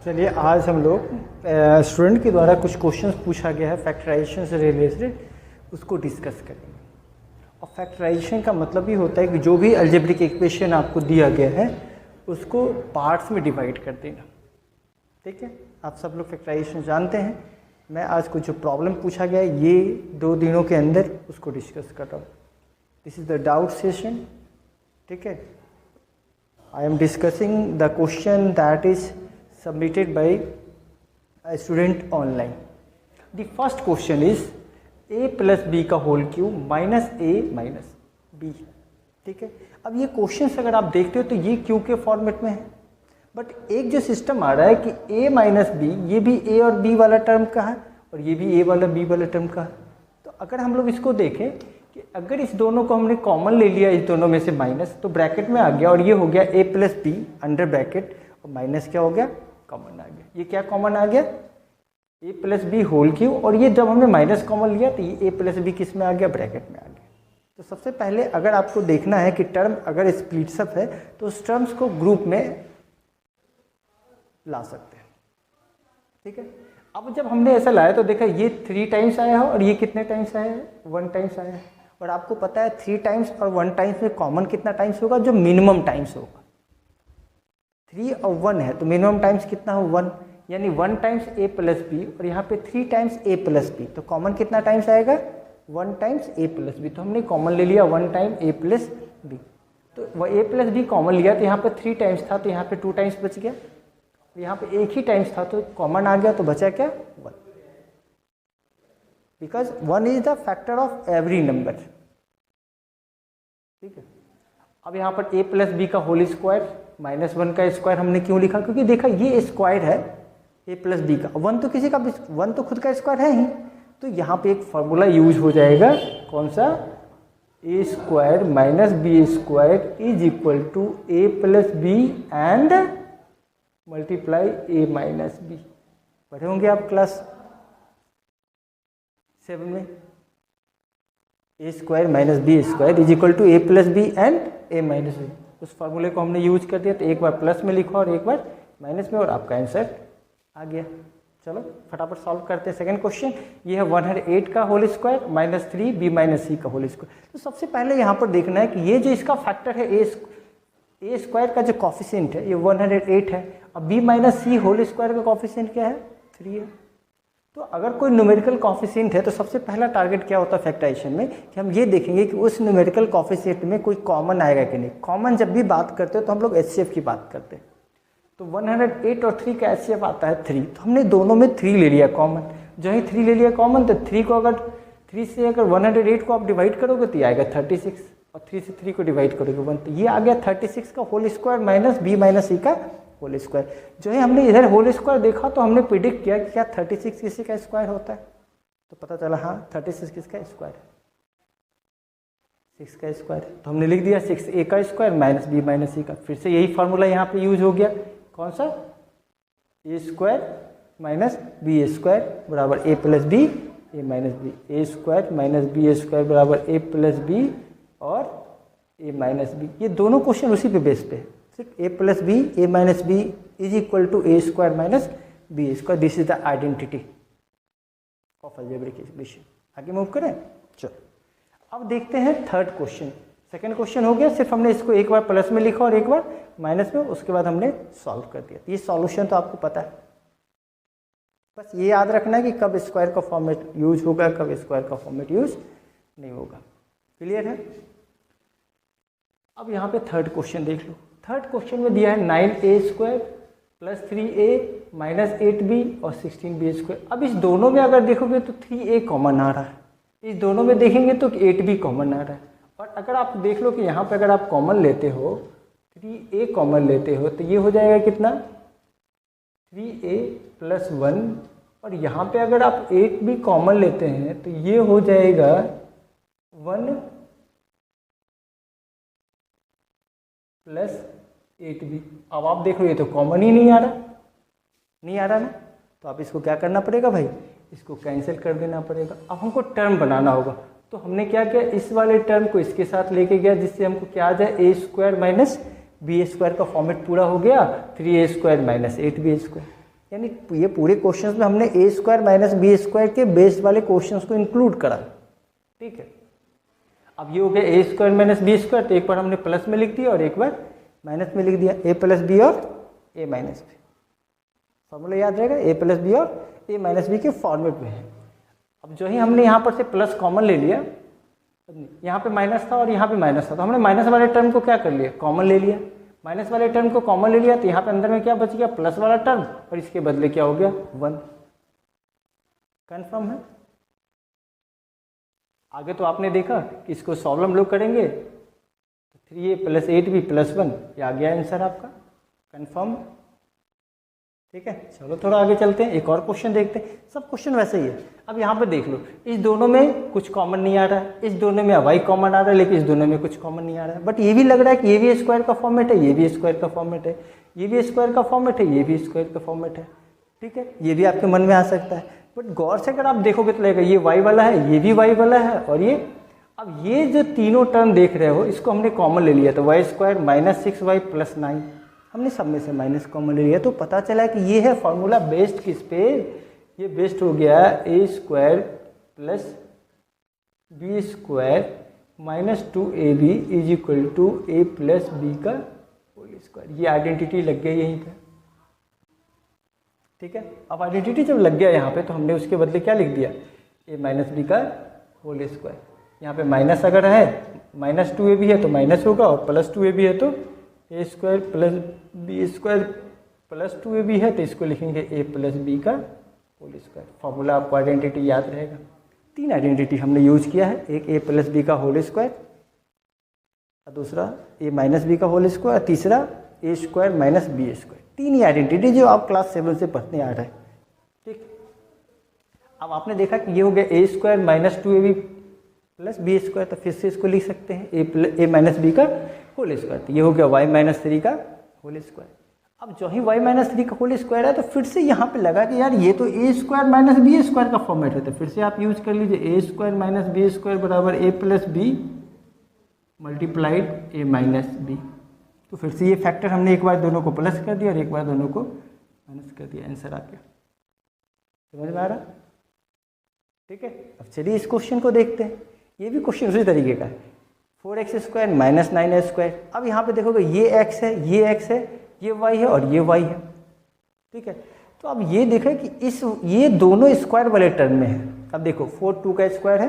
चलिए आज हम लोग स्टूडेंट के द्वारा कुछ क्वेश्चंस पूछा गया है फैक्टराइजेशन से रिलेटेड, उसको डिस्कस करेंगे। और फैक्टराइजेशन का मतलब ये होता है कि जो भी अलजेब्रिक इक्वेशन आपको दिया गया है उसको पार्ट्स में डिवाइड कर देना। ठीक है, आप सब लोग फैक्टराइजेशन जानते हैं। मैं आज कुछ जो प्रॉब्लम पूछा गया है ये 2 दिनों के अंदर उसको डिस्कस कर रहा हूँ। This is the doubt session. ठीक है, I am discussing the question that is submitted by a student online. The first question is a plus b का whole cube minus a minus b। ठीक है, अब ये क्वेश्चन अगर आप देखते हो तो ये क्यू के फॉर्मेट में है, बट एक जो सिस्टम आ रहा है कि a माइनस बी, ये भी a और b वाला टर्म का है और ये भी a वाला b वाला टर्म का है। तो अगर हम लोग इसको देखें कि अगर इस दोनों को हमने कॉमन ले लिया, इस दोनों में से माइनस, तो ब्रैकेट में आ गया और ये हो गया a plus be under bracket और माइनस क्या हो गया, कॉमन आ गया। ये क्या कॉमन आ गया, a plus B whole cube, और ये जब हमने माइनस कॉमन लिया तो ये a प्लस बी किस में आ गया, ब्रैकेट में आ गया। तो सबसे पहले अगर आपको देखना है कि टर्म अगर स्प्लिट्सअप है तो उस टर्म्स को ग्रुप में ला सकते हैं। ठीक है, अब जब हमने ऐसा लाया तो देखा ये 3 टाइम्स आया है और ये कितने टाइम्स आया है, 1 टाइम्स आया है। और आपको पता है 3 टाइम्स और 1 टाइम्स में कॉमन कितना टाइम्स होगा, जो मिनिमम टाइम्स होगा। 3 और 1 है तो मिनिमम टाइम्स कितना हो, 1, यानी 1 टाइम्स a प्लस बी और यहाँ पे 3 टाइम्स a प्लस बी, तो कॉमन कितना टाइम्स आएगा, 1 टाइम्स a प्लस बी। तो हमने कॉमन ले लिया 1 टाइम a प्लस बी, तो वह a प्लस बी कॉमन लिया तो यहाँ पे 3 टाइम्स था तो यहाँ पे 2 टाइम्स बच गया, यहाँ पे एक ही टाइम्स था तो कॉमन आ गया, तो बचा क्या, 1, because 1 is the factor of every number. ठीक है, अब यहाँ पर a प्लस बी का होल स्क्वायर माइनस 1 का स्क्वायर हमने क्यों लिखा, क्योंकि देखा ये स्क्वायर है a प्लस बी का, 1 तो किसी का, 1 तो खुद का स्क्वायर है ही। तो यहाँ पे एक फार्मूला यूज हो जाएगा, कौन सा, a square minus B square is equal to a plus B and multiply a minus B. पढ़े होंगे आप क्लास 7 में, a square minus B square is equal to a plus B and a minus B. उस फार्मूले को हमने use कर दिया, तो एक बार प्लस में लिखा और एक बार माइनस में, और आपका आंसर आ गया। चलो फटाफट सॉल्व करते हैं। सेकंड क्वेश्चन ये है 108 का whole square minus 3 b minus C का होल स्क्वायर। तो सबसे पहले यहाँ पर देखना है कि ये जो इसका फैक्टर है a स्क्वायर का जो कॉफिशिएंट है ये 108 है, अब b माइनस सी होल स्क्वायर का कॉफिशिएंट क्या है, 3 है। तो अगर कोई न्यूमेरिकल कॉफिशिएंट है तो सबसे पहला टारगेट क्या होता है फैक्टराइजेशन में, कि हम ये देखेंगे कि उस न्यूमेरिकल कॉफिशिएंट में कोई कॉमन आएगा कि नहीं। कॉमन जब भी बात करते हो तो हम लोग एचसीएफ की बात करते हैं, तो 108 और 3 का एचसीएफ आता है 3, तो हमने दोनों में 3 ले लिया कॉमन। जो ही 3 ले लिया कॉमन, तो 3 को अगर 3 से अगर 108 को आप डिवाइड करोगे तो ये आएगा 36, और 3 से 3 को डिवाइड करोगे 1, तो ये आ गया 36 का whole square minus B minus C का होल स्क्वायर। जो है हमने इधर होल स्क्वायर देखा तो हमने प्रिडिक्ट किया कि क्या 36 किसी का स्क्वायर होता है, तो पता चला हाँ 36 किसका स्क्वायर है, 6 का स्क्वायर है। तो हमने लिख दिया 6a का square minus B minus C का। फिर से यही फार्मूला यहाँ पे यूज हो गया, कौन सा, a square minus B square बराबर a plus B A minus B, A square minus B square बराबर a प्लस बी और a माइनस बी। ये दोनों क्वेश्चन उसी पे बेस पे है, सिर्फ a plus B A minus B is equal to a square minus B square. This is the identity of algebraic equation. आगे मूव करें, चलो अब देखते हैं थर्ड क्वेश्चन। सेकंड क्वेश्चन हो गया, सिर्फ हमने इसको एक बार प्लस में लिखा और एक बार माइनस में, उसके बाद हमने सॉल्व कर दिया। ये सॉल्यूशन तो आपको पता है, बस ये याद रखना है कि कब स्क्वायर का फॉर्मेट यूज होगा, कब स्क्वायर का फॉर्मेट यूज नहीं होगा। क्लियर है। अब यहाँ पे थर्ड क्वेश्चन देख लो। थर्ड क्वेश्चन में दिया है 9a square plus 3a minus 8b और 16b स्क्वायर। अब इस दोनों में अगर देखोगे तो 3a कॉमन आ रहा है, इस दोनों में देखेंगे तो 8b कॉमन आ रहा है। और अगर आप देख लो कि यहाँ पे अगर आप कॉमन लेते हो, 3a कॉमन लेते हो, तो ये हो जाएगा कितना, 3a प्लस 1, और यहाँ पे अगर आप 8b कॉमन लेते हैं तो ये हो जाएगा 1 प्लस 8b। अब आप देखो ये तो कॉमन ही नहीं आ रहा, नहीं आ रहा ना, तो आप इसको क्या करना पड़ेगा भाई, इसको कैंसिल कर देना पड़ेगा। अब हमको टर्म बनाना होगा, तो हमने क्या किया, इस वाले टर्म को इसके साथ लेके गया, जिससे हमको क्या आ जाए, a square minus B square का फॉर्मेट पूरा हो गया, 3a square minus 8b square. यानी ये पूरे क्वेश्चंस में हमने ए स्क्वायर माइनस बी स्क्वायर के बेस वाले क्वेश्चंस को इंक्लूड करा, ठीक है। अब ये हो गया A square minus B square, तो एक बार हमने प्लस में लिख दिया और एक बार माइनस में लिख दिया, ए प्लस बी और ए माइनस बी। फॉर्मूला याद रहेगा, ए प्लस बी और ए माइनस बी के फॉर्मेट में है। अब जो ही हमने यहाँ पर से प्लस कॉमन ले लिया, यहाँ पे माइनस था और यहाँ पे माइनस था, तो हमने माइनस वाले टर्म को क्या कर लिया, कॉमन ले लिया। माइनस वाले टर्म को कॉमन ले लिया तो यहाँ पे अंदर में क्या बच गया, प्लस वाला टर्म, और इसके बदले क्या हो गया, 1। कन्फर्म है। आगे तो आपने देखा कि इसको सॉल्व हम लोग करेंगे तो 3a प्लस 8b प्लस 1, ये आ गया आंसर आपका। कन्फर्म, ठीक है। चलो थोड़ा आगे चलते हैं, एक और क्वेश्चन देखते हैं। सब क्वेश्चन वैसे ही है। अब यहाँ पे देख लो, इस दोनों में कुछ कॉमन नहीं आ रहा है, इस दोनों में y कॉमन आ रहा है, लेकिन इस दोनों में कुछ कॉमन नहीं आ रहा है। बट ये भी लग रहा है कि ये भी स्क्वायर का फॉर्मेट है, ये भी स्क्वायर का फॉर्मेट है, ये भी स्क्वायर का फॉर्मेट है, ये भी स्क्वायर का फॉर्मेट है, ठीक है। ये भी आपके मन में आ सकता है, बट गौर से अगर आप देखोगे तो लगेगा ये y वाला है, ये भी y वाला है, और ये, अब ये जो तीनों टर्म देख रहे हो इसको हमने कॉमन ले लिया, तो Y square minus 6y plus 9, हमने सब में से माइनस कॉमन ले लिया, तो पता चला कि ये है फॉर्मूला बेस्ड किस पे, ये बेस्ड हो गया A square plus B square minus 2ab is equal to A plus B का होल स्क्वायर। ये आइडेंटिटी लग गई यहीं पे, ठीक है। अब आइडेंटिटी जब लग गया यहाँ पे, तो हमने उसके बदले क्या लिख दिया, ए माइनस बी का होल स्क्वायर। यहाँ पे माइनस अगर है, माइनस 2ab है तो माइनस होगा, और प्लस 2ab है तो A square plus B square plus 2ab है तो इसको लिखेंगे ए प्लस बी का होल स्क्वायर। फॉर्मूला आपको आइडेंटिटी याद रहेगा। 3 आइडेंटिटी हमने यूज किया है, एक ए प्लस बी का होल स्क्वायर, दूसरा ए माइनस बी का होल स्क्वायर, तीसरा A square minus B square. 3 ही आइडेंटिटी जो आप क्लास 7 से पढ़ने आ रहे हैं, ठीक। अब आपने देखा कि ये हो गया A square minus 2ab plus B square, तो फिर से इसको लिख सकते हैं ए माइनस बी का होल स्क्वायर, तो ये हो गया वाई माइनस 3 का होल स्क्वायर। अब जो ही वाई माइनस 3 का होल स्क्वायर है, तो फिर से यहाँ पे लगा कि यार ये तो A square minus B square का फॉर्मेट है, तो फिर से आप यूज कर लीजिए ए स्क्वायर माइनस बी स्क्वायर बराबर ए प्लस बी मल्टीप्लाइड ए माइनस बी। तो फिर से ये फैक्टर हमने एक बार दोनों को प्लस कर दिया और एक बार दोनों को माइनस कर दिया, आंसर आ गया। समझ में आ रहा, ठीक है। अब चलिए इस क्वेश्चन को देखते हैं। ये भी क्वेश्चन उसी तरीके का है, 4x स्क्वायर माइनस 9 स्क्वायर। अब यहाँ पे देखोगे ये x है, ये x है, ये y है और ये y है, ठीक है। तो अब ये देखें कि ये दोनों स्क्वायर वाले टर्म में है। अब देखो 4 2 का स्क्वायर है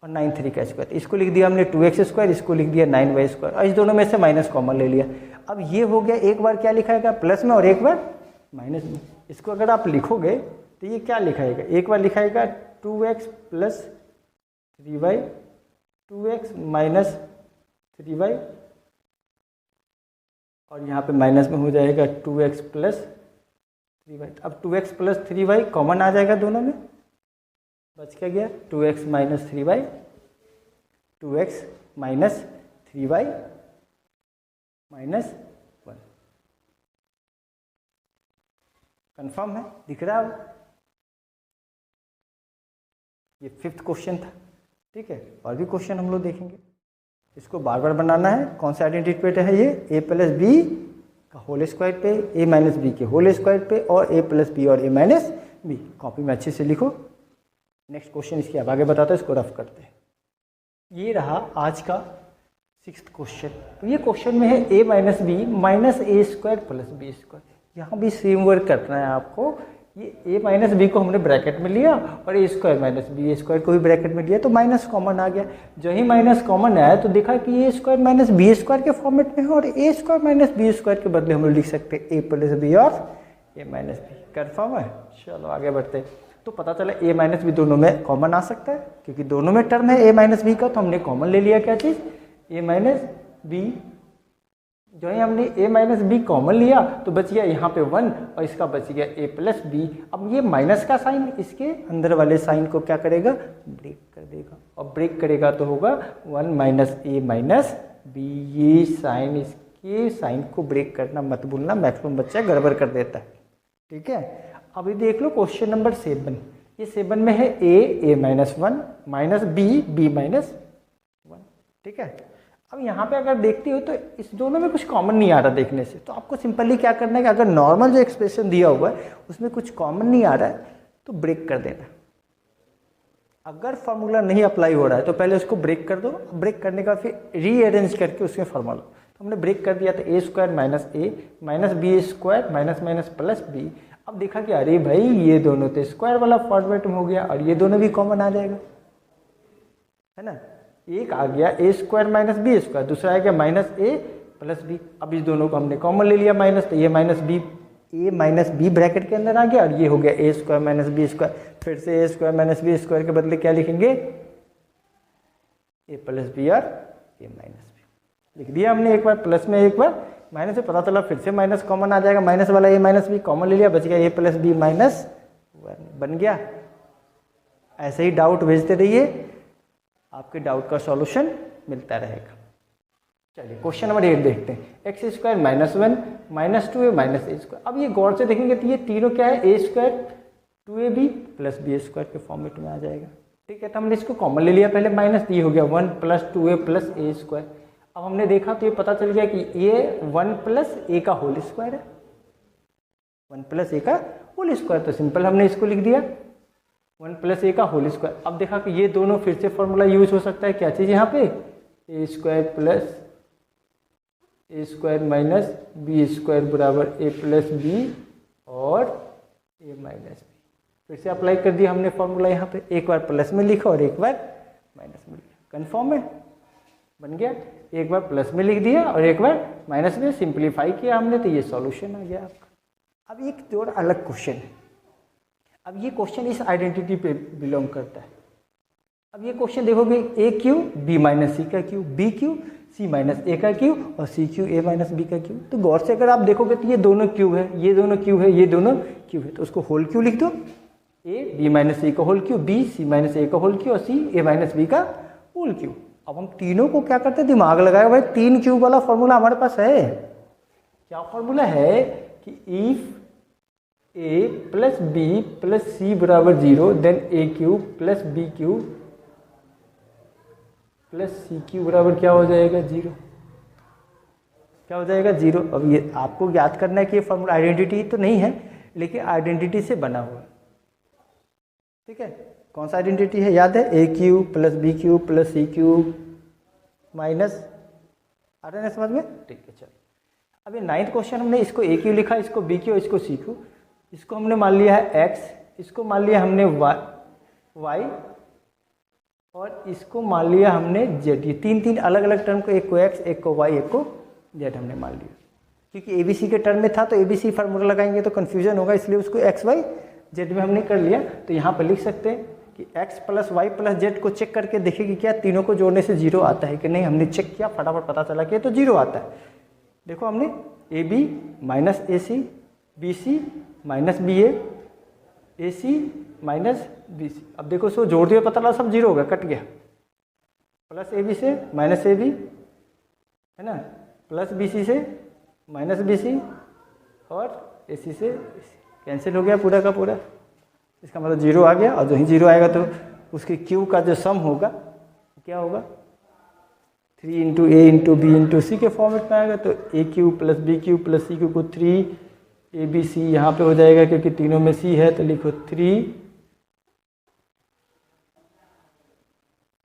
और 9 3 का स्क्वायर, इसको लिख दिया हमने 2x स्क्वायर, इसको लिख दिया 9y स्क्वायर, और इस दोनों में से माइनस कॉमन ले लिया। अब ये हो गया, एक बार क्या लिखाएगा प्लस में और एक बार माइनस में। इसको अगर आप लिखोगे तो ये क्या लिखाएगा, एक बार लिखाएगा 2x plus 3y, 2x minus 3y, और यहाँ पे माइनस में हो जाएगा 2x प्लस 3y। अब 2x प्लस 3y कॉमन आ जाएगा दोनों में, बच क्या गया 2x minus 3y, 2x minus 3y minus 1। Confirm है, दिख रहा है। ये 5th क्वेश्चन था, ठीक है। और भी क्वेश्चन हम लोग देखेंगे, इसको बार बार बनाना है। कौन सा आइडेंटिटी पे है ये, ए प्लस बी का होल स्क्वायर पे, ए माइनस बी के होल स्क्वायर पे, और ए प्लस बी और ए माइनस बी। कॉपी में अच्छे से लिखो। नेक्स्ट क्वेश्चन इसके अब आगे बताता है, इसको रफ करते हैं। ये रहा आज का 6th क्वेश्चन। तो ये क्वेश्चन में है ए minus B minus A square plus B square. यहाँ भी सेम वर्क करना है आपको। ये ए माइनस बी को हमने ब्रैकेट में लिया और ए स्क्वायर माइनस बी स्क्वायर को भी ब्रैकेट में लिया, तो माइनस कॉमन आ गया। जो ही माइनस कॉमन आया तो देखा कि ए स्क्वायर माइनस बी स्क्वायर के फॉर्मेट में है, और ए स्क्वायर माइनस बी स्क्वायर के बदले हम लोग लिख सकते हैं ए प्लस बी और ए माइनस बी। कन्फर्म है। चलो आगे बढ़ते हैं। तो पता चला ए माइनस बी दोनों में कॉमन आ सकता है, क्योंकि दोनों में टर्म है ए माइनस बी का, तो हमने कॉमन ले लिया क्या चीज़, ए माइनस बी। जो है हमने ए माइनस बी कॉमन लिया तो बच गया यहाँ पे 1, और इसका बच गया ए प्लस बी। अब ये माइनस का साइन इसके अंदर वाले साइन को क्या करेगा, ब्रेक कर देगा, और ब्रेक करेगा तो होगा 1 माइनस ए माइनस बी। ये साइन, इसके साइन को ब्रेक करना मत भूलना, मैक्सिमम बच्चा गड़बड़ कर देता है, ठीक है। अभी देख लो क्वेश्चन नंबर 7। ये 7 में है ए माइनस 1 माइनस बी माइनस 1, ठीक है। अब यहाँ पे अगर देखते हो तो इस दोनों में कुछ कॉमन नहीं आ रहा देखने से, तो आपको सिंपली क्या करना है कि अगर नॉर्मल जो एक्सप्रेशन दिया हुआ है उसमें कुछ कॉमन नहीं आ रहा है तो ब्रेक कर देना। अगर फार्मूला नहीं अप्लाई हो रहा है तो पहले उसको ब्रेक कर दो, ब्रेक करने का फिर रीअरेंज करके उसमें फार्मूला, तो हमने ब्रेक कर दिया तो A square minus A minus B square minus minus plus B. अब देखा कि अरे भाई ये दोनों तो स्क्वायर वाला फॉर्मेट में हो गया और ये दोनों भी कॉमन आ जाएगा, है ना। एक आ गया A square minus B square, दूसरा आ गया माइनस ए प्लस बी। अब इस दोनों को हमने कॉमन ले लिया माइनस, तो ये minus B, A minus B bracket के अंदर आ गया और ये हो गया A square minus B square. फिर से ए स्क्वायर माइनस बी स्क्वायर के बदले क्या लिखेंगे, ए प्लस बी और ए माइनस बी लिख दिया हमने, एक बार प्लस में एक बार माइनस से, पता चला फिर से माइनस कॉमन आ जाएगा, माइनस वाला ए माइनस बी कॉमन ले लिया, बच गया ए प्लस बी माइनस बन गया। ऐसे ही डाउट भेजते रहिए, आपके डाउट का सॉल्यूशन मिलता रहेगा। चलिए क्वेश्चन नंबर 8 देखते हैं। X square minus 1 minus 2a minus A square. अब ये गौर से देखेंगे तो ये तीनों क्या है, A square 2ab plus B square के फॉर्मेट में आ जाएगा। ठीक है, तो हमने इसको कॉमन ले लिया पहले माइनस, ये हो गया 1 प्लस 2a प्लस ए स्क्वायर। अब हमने देखा तो ये पता चल गया कि ये 1 प्लस ए का होल स्क्वायर है, 1 प्लस ए का होल स्क्वायर, तो सिंपल हमने इसको लिख दिया 1 प्लस ए का होल स्क्वायर। अब देखा कि ये दोनों फिर से फॉर्मूला यूज हो सकता है, क्या चीज़ यहाँ पे, ए स्क्वायर प्लस ए स्क्वायर माइनस बी स्क्वायर बराबर ए प्लस बी और ए माइनस बी। फिर से अप्लाई कर दिया हमने फॉर्मूला यहाँ पे, एक बार प्लस में लिखा और एक बार माइनस में लिखा, कन्फर्म है, बन गया। एक बार प्लस में लिख दिया और एक बार माइनस में, सिंप्लीफाई किया हमने तो ये सॉल्यूशन आ गया आपका। अब एक जो अलग क्वेश्चन है, अब ये क्वेश्चन इस आइडेंटिटी पे बिलोंग करता है। अब ये क्वेश्चन देखोगे A cube B minus C का cube, B cube C minus A का क्यू और C cube A minus B का क्यू। तो गौर से अगर आप देखोगे तो ये दोनों क्यू है, ये दोनों क्यू है, ये दोनों क्यू है, तो उसको होल क्यू लिख दो, ए बी माइनस सी का whole cube, B C minus A का होल क्यू और सी ए माइनस बी का होल क्यू। अब हम तीनों को क्या करते हैं, दिमाग लगाएगा भाई, 3 क्यू वाला फॉर्मूला हमारे पास है। क्या फॉर्मूला है कि if A plus B plus C बराबर 0 then A cube plus B cube plus C cube बराबर क्या हो जाएगा, 0। क्या हो जाएगा, 0। अब ये आपको याद करना है कि ये फॉर्मूला आइडेंटिटी तो नहीं है लेकिन आइडेंटिटी से बना हुआ है। ठीक है, कौन सा आइडेंटिटी है, याद है, A cube plus B cube plus C cube minus, आ रहा है समझ में। ठीक है, चलो अब ये 9th क्वेश्चन हमने इसको ए क्यू लिखा, इसको बी क्यू, इसको सी क्यू, इसको हमने मान लिया है x, इसको मान लिया हमने y और इसको मान लिया हमने z। ये 3 अलग अलग टर्म को, एक को x एक को y एक को z हमने मान लिया, क्योंकि ABC के टर्म में था तो ABC फार्मूला लगाएंगे तो कन्फ्यूजन होगा, इसलिए उसको x y z में हमने कर लिया। तो यहाँ पर लिख सकते हैं कि x plus y plus z को चेक करके देखें कि क्या तीनों को जोड़ने से 0 आता है कि नहीं। हमने चेक किया, फटाफट पता चला कि तो 0 आता है। देखो हमने AB minus AC BC minus BA AC minus BC। अब देखो इसको जोड़ दिया, पता लगा सब 0 हो गया, कट गया। प्लस AB से माइनस AB है ना, प्लस BC से माइनस BC और AC से कैंसिल हो गया पूरा का पूरा। इसका मतलब 0 आ गया और जो ही 0 आएगा तो उसके क्यू का जो सम होगा क्या होगा, 3 into A into B into C के फॉर्मेट में आएगा। तो A cube plus B cube plus C cube को 3 ए बी सी यहाँ पे हो जाएगा, क्योंकि तीनों में सी है तो लिखो 3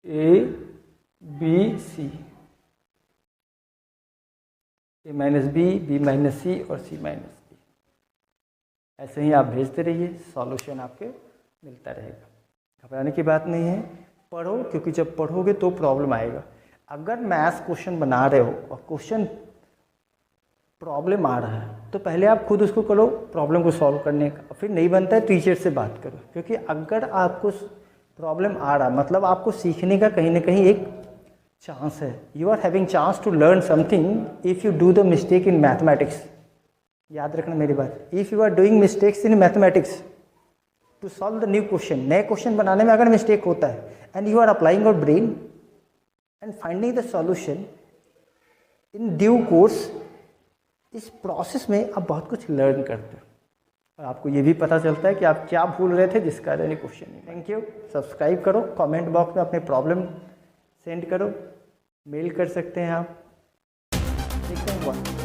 A B C, A minus B minus C और सी माइनस बी। ऐसे ही आप भेजते रहिए, सॉल्यूशन आपके मिलता रहेगा। घबराने की बात नहीं है, पढ़ो, क्योंकि जब पढ़ोगे तो प्रॉब्लम आएगा। अगर मैथ्स क्वेश्चन बना रहे हो और क्वेश्चन प्रॉब्लम आ रहा है तो पहले आप खुद उसको करो प्रॉब्लम को सॉल्व करने का, फिर नहीं बनता है टीचर से बात करो। क्योंकि अगर आपको प्रॉब्लम आ रहा मतलब आपको सीखने का कहीं ना कहीं एक चांस है, you are having chance to learn something if you do the mistake in mathematics. याद रखना मेरी बात, if you are doing mistakes in mathematics to solve the new question, नए क्वेश्चन बनाने में अगर मिस्टेक होता है and you are applying your brain and finding the solution in due course, इस प्रोसेस में आप बहुत कुछ लर्न करते हो और आपको ये भी पता चलता है कि आप क्या भूल रहे थे जिसका यानी क्वेश्चन नहीं। थैंक यू, सब्सक्राइब करो, कमेंट बॉक्स में अपने प्रॉब्लम सेंड करो। मेल कर सकते हैं आप। देखते हैं